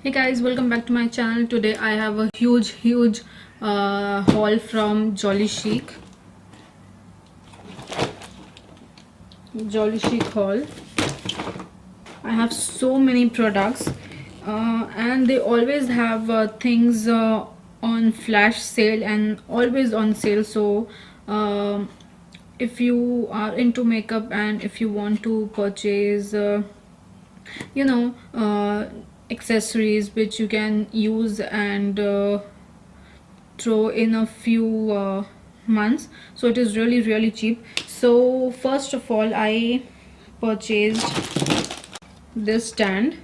Hey guys, welcome back to my channel. Today I have a huge haul from Jollychic haul. I have so many products and they always have things on flash sale and always on sale. So if you are into makeup and if you want to purchase you know accessories which you can use and throw in a few months, so it is really cheap. So first of all, I purchased this stand.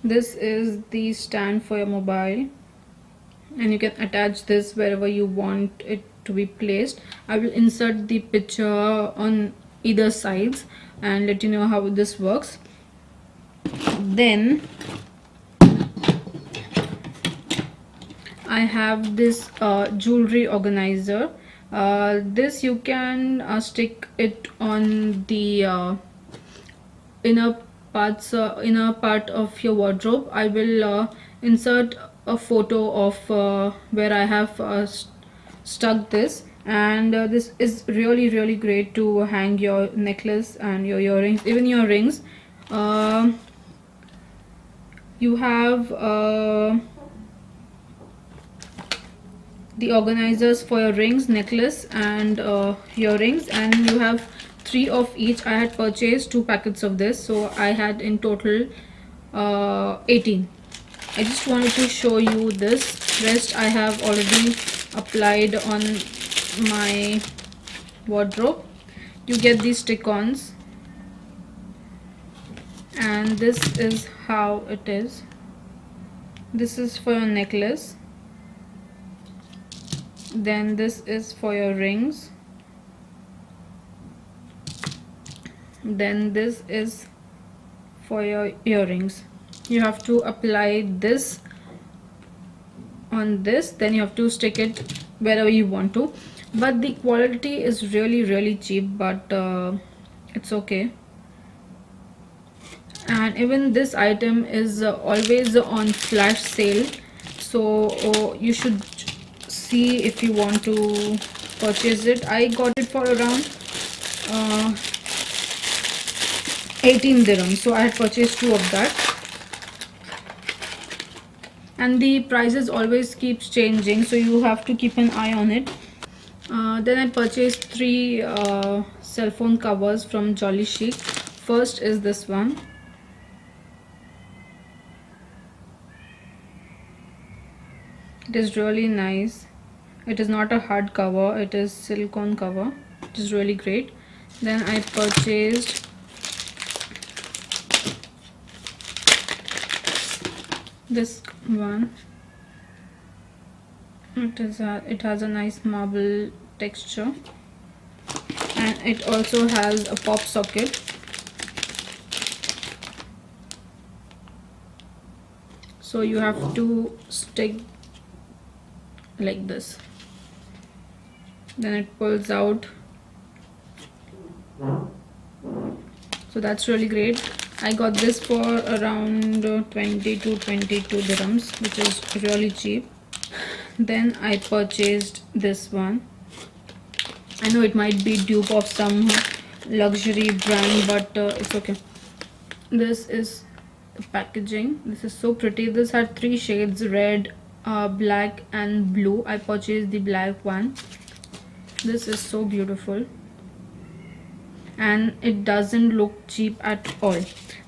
This is the stand for your mobile and you can attach this wherever you want it to be placed. I will insert the picture on either sides and let you know how this works. Then I have this jewelry organizer. This you can stick it on the inner part of your wardrobe. I will insert a photo of where I have stuck this, and this is really great to hang your necklace and your earrings, even your rings. You have the organizers for your rings, necklace and earrings, and you have 3 of each. I had purchased 2 packets of this, so I had in total 18. I just wanted to show you this. Rest I have already applied on my wardrobe. You get these stick-ons and this is how it is. This is for your necklace, then this is for your rings, then this is for your earrings. You have to apply this on this, then you have to stick it wherever you want to, but the quality is really cheap, but it's okay. And even this item is always on flash sale, so you should see if you want to purchase it. I got it for around 18 dirhams, so I had purchased 2 of that, and the prices always keeps changing, so you have to keep an eye on it. Then I purchased 3 cell phone covers from Jollychic. First is this one. It is really nice. It is not a hard cover, it is silicone cover. It is really great. Then I purchased this one. It has a nice marble texture and it also has a pop socket. So you have to stick like this, then it pulls out. So that's really great. I got this for around 20 to 22 dirhams, which is really cheap. Then I purchased this one. I know it might be dupe of some luxury brand, but it's okay. This is the packaging. This is so pretty. This had 3 shades: red, black and blue. I purchased the black one. This is so beautiful and it doesn't look cheap at all.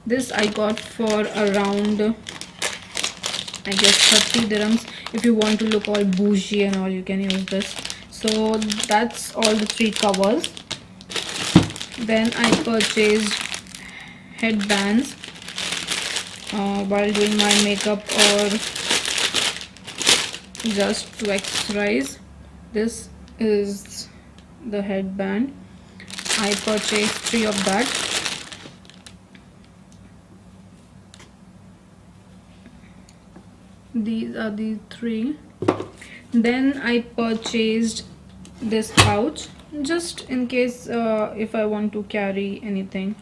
This I got for around, I guess, 30 dirhams. If you want to look all bougie and all, you can use this. So that's all the 3 covers. Then I purchased headbands while doing my makeup or just to exercise. This is the headband. I purchased 3 of that. These are the 3. Then I purchased this pouch just in case if I want to carry anything.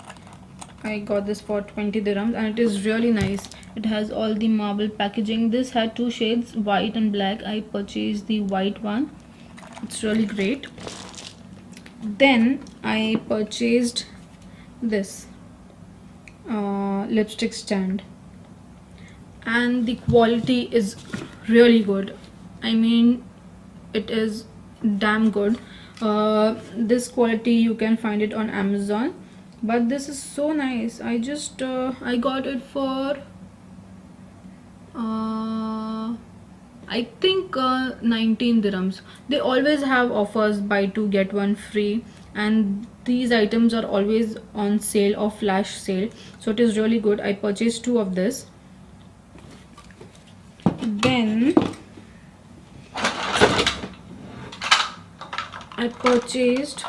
I I got this for 20 dirhams and it is really nice. It has all the marble packaging. This had two shades, white and black. I purchased the white one. It's really great. Then I purchased this lipstick stand, and the quality is really good. I mean, it is damn good. This quality you can find it on Amazon, but this is so nice. I got it for I think 19 dirhams. They always have offers, buy two get one free, and these items are always on sale or flash sale, so it is really good. I purchased two of this. Then I purchased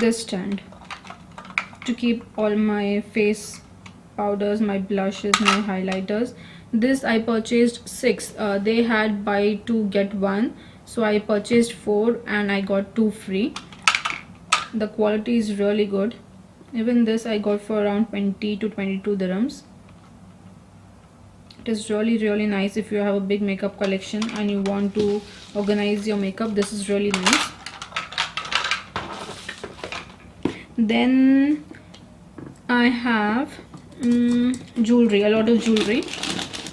this stand to keep all my face powders, my blushes, my highlighters. This I purchased 6. They had buy two get one, so I purchased 4 and I got 2 free. The quality is really good. Even this I got for around 20 to 22 dirhams. It is really nice. If you have a big makeup collection and you want to organize your makeup, this is really nice. Then I have jewelry, a lot of jewelry.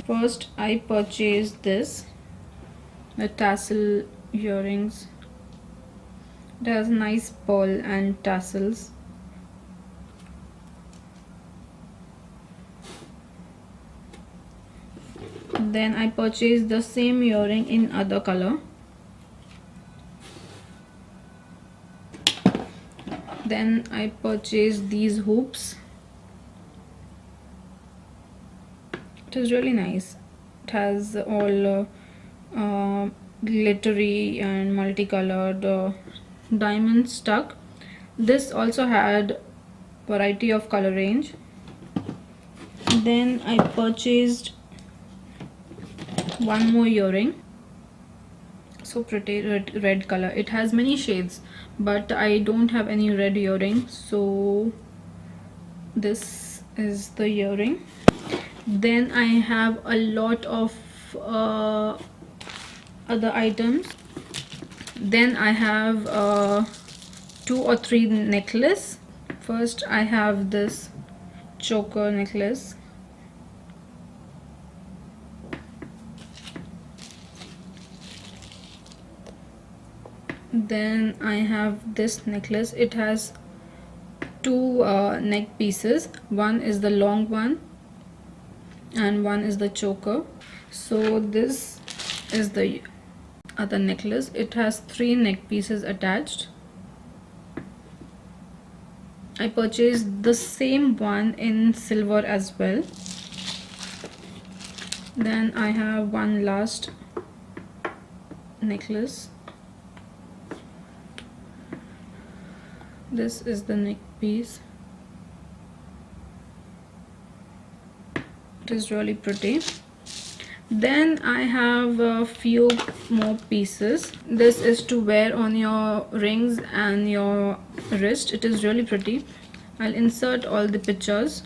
First I purchased this, the tassel earrings. It has nice pearl and tassels. Then I purchased the same earring in other color. Then I purchased these hoops. It is really nice. It has all glittery and multicolored diamonds stuck. This also had variety of color range. Then I purchased one more earring. So pretty, red color. It has many shades, but I don't have any red earring, so this is the earring. Then I have a lot of other items. Then I have 2 or 3 necklace. First I have this choker necklace. Then I have this necklace. It has 2 neck pieces. One is the long one and one is the choker. So this is the other necklace. It has 3 neck pieces attached. I purchased the same one in silver as well. Then I have one last necklace. This is the neck piece. It is really pretty. Then I have a few more pieces. This is to wear on your rings and your wrist. It is really pretty. I'll insert all the pictures.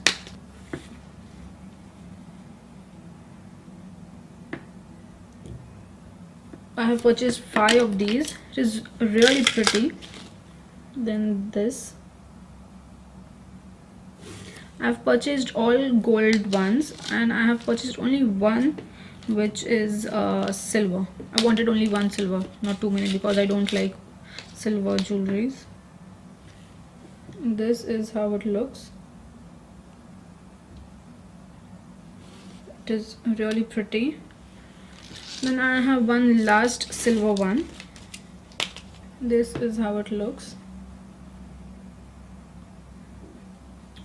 I have purchased 5 of these. It is really pretty. Then this. I've purchased all gold ones and I have purchased only one which is silver. I wanted only one silver, not too many, because I don't like silver jewelries. This is how it looks. It is really pretty. Then I have one last silver one. This is how it looks.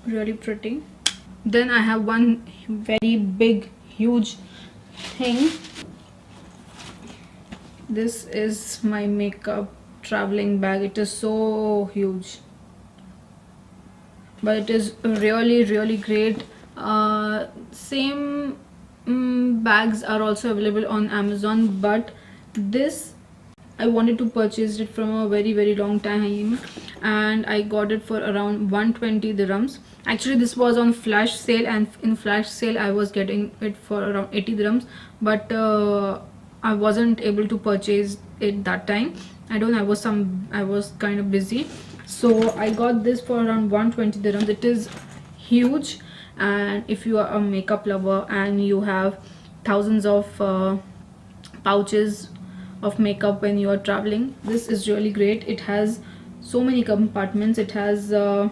Really pretty. Then I have one very big, huge thing. This is my makeup traveling bag. It is so huge, but it is really great. Same bags are also available on Amazon, but this I wanted to purchase it from a very long time, and I got it for around 120 dirhams. Actually this was on flash sale, and in flash sale I was getting it for around 80 dirhams, but I wasn't able to purchase it that time. I was kind of busy, so I got this for around 120 dirhams. It is huge, and if you are a makeup lover and you have thousands of pouches of makeup when you are traveling, this is really great. It has so many compartments. It has a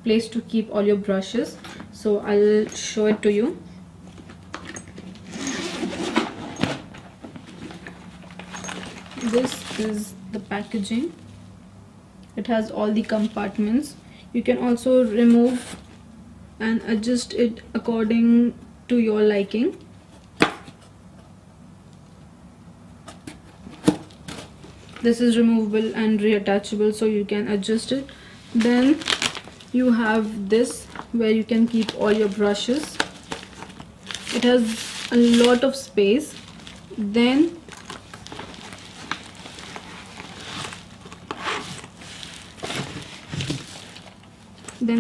place to keep all your brushes, so I'll show it to you. This is the packaging. It has all the compartments. You can also remove and adjust it according to your liking. This is removable and reattachable, so you can adjust it. Then you have this where you can keep all your brushes. It has a lot of space. Then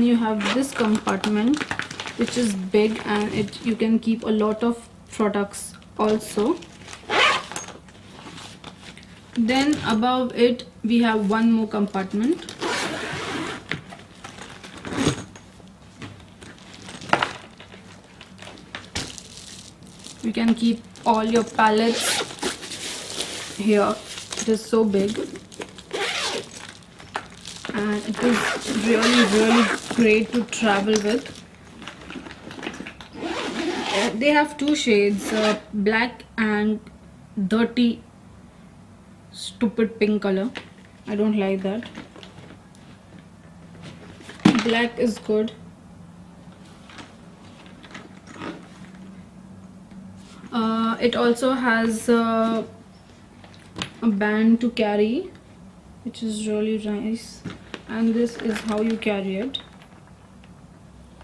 you have this compartment, which is big, and you can keep a lot of products also. Then above it we have one more compartment. You can keep all your palettes here. It is so big, and it is really great to travel with. They have two shades, black and dirty stupid pink color. I don't like that. Black is good. It also has a band to carry, which is really nice, and this is how you carry it.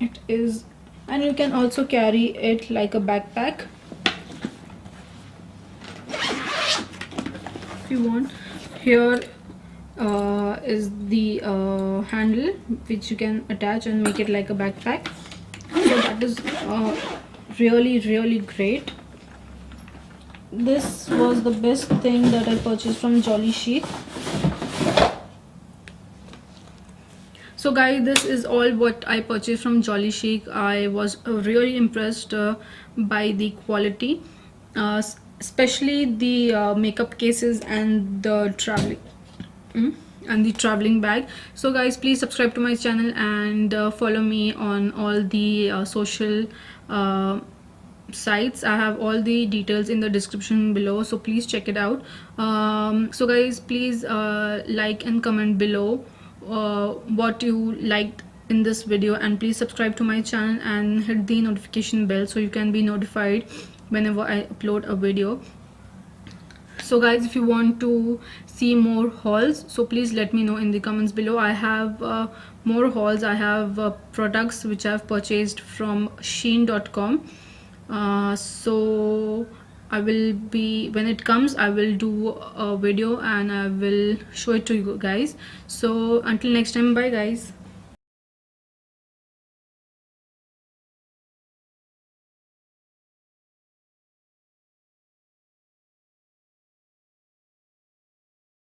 It is, and you can also carry it like a backpack if you want. Here is the handle, which you can attach and make it like a backpack. So that is really great. This was the best thing that I purchased from Jollychic. So guys, this is all what I purchased from Jollychic. I was really impressed by the quality, especially the makeup cases and the traveling bag. So guys, please subscribe to my channel and follow me on all the social sites. I have all the details in the description below, so please check it out. So guys, please like and comment below what you liked in this video, and please subscribe to my channel and hit the notification bell so you can be notified whenever I upload a video. So guys, if you want to see more hauls, so please let me know in the comments below. I have more hauls. I have products which I've purchased from Shein.com. So I will be, when it comes, I will do a video and I will show it to you guys. So until next time, bye guys.